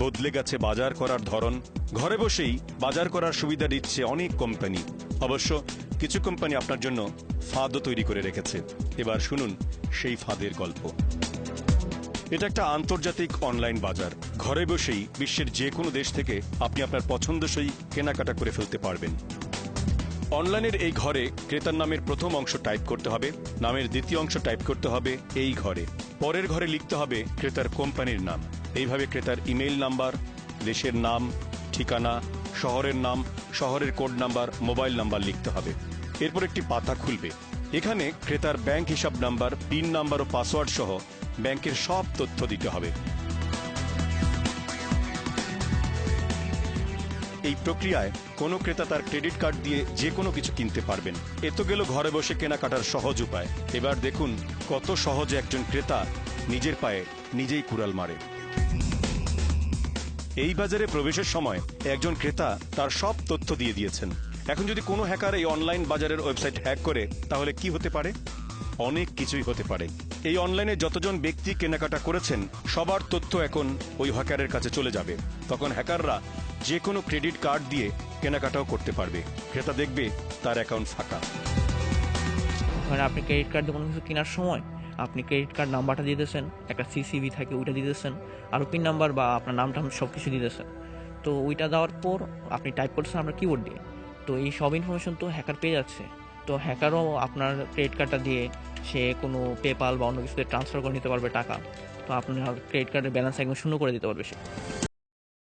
বদলে গেছে বাজার করার ধরন। ঘরে বসেই বাজার করার সুবিধা দিচ্ছে অনেক কোম্পানি। অবশ্য কিছু কোম্পানি আপনার জন্য ফাঁদও তৈরি করে রেখেছে। এবার শুনুন সেই ফাঁদের গল্প। এটা একটা আন্তর্জাতিক অনলাইন বাজার। ঘরে বসেই বিশ্বের যে কোনো দেশ থেকে আপনি আপনার পছন্দসই কেনাকাটা করে ফেলতে পারবেন। অনলাইনের এই ঘরে ক্রেতার নামের প্রথম অংশ টাইপ করতে হবে, নামের দ্বিতীয় অংশ টাইপ করতে হবে এই ঘরে, পরের ঘরে লিখতে হবে ক্রেতার কোম্পানির নাম। এইভাবে ক্রেতার ইমেইল নাম্বার, দেশের নাম, ঠিকানা, শহরের নাম, শহরের কোড নাম্বার, মোবাইল নাম্বার লিখতে হবে। এরপর একটি পাতা খুলবে। এখানে ক্রেতার ব্যাংক হিসাব নাম্বার, পিন নাম্বার ও পাসওয়ার্ড সহ ব্যাংকের সব তথ্য দিতে হবে। এই প্রক্রিয়ায় কোনো ক্রেতা তার ক্রেডিট কার্ড দিয়ে যে কোনো কিছু কিনতে পারবেন। এ তো গেল ঘরে বসে কেনাকাটার সহজ উপায়। এবার দেখুন কত সহজে একজন ক্রেতা নিজের পায়ে নিজেই কুড়াল মারে। এই বাজারে প্রবেশের সময় একজন ক্রেতা তার সব তথ্য দিয়ে দিয়েছেন। এখন যদি কোনো হ্যাকার এই অনলাইন বাজারের ওয়েবসাইট হ্যাক করে, তাহলে কি হতে পারে? অনেক কিছুই হতে পারে। এই অনলাইনে যতজন ব্যক্তি কেনাকাটা করেছেন সবার তথ্য এখন ওই হ্যাকারের কাছে চলে যাবে। তখন হ্যাকাররা যে কোনো ক্রেডিট কার্ড দিয়ে কেনাকাটাও করতে পারবে। ক্রেতা দেখবে তার অ্যাকাউন্ট ফাঁকা। মানে আপনি ক্রেডিট কার্ড দিয়ে কোনো কিছু কেনার সময় আপনি ক্রেডিট কার্ড নাম্বারটা দিয়ে দিয়েছেন, একটা সিসিভি থাকে ওইটা দিয়ে দিয়েছেন, আর পিন নাম্বার বা আপনার নামটা সব কিছু দিয়ে দিয়েছেন। তো ওইটা দেওয়ার পর আপনি টাইপ করছেন আপনার কিবোর্ড দিয়ে। তো এই সব ইনফরমেশন তো হ্যাকার পেয়ে যাচ্ছে। তো হ্যাকারও আপনার ক্রেডিট কার্ডটা দিয়ে সে কোনো পেপাল বা অন্য কিছুতে ট্রান্সফার করে নিতে পারবে টাকা। তো আপনার ক্রেডিট কার্ডের ব্যালেন্স একদম শূন্য করে দিতে পারবে সে।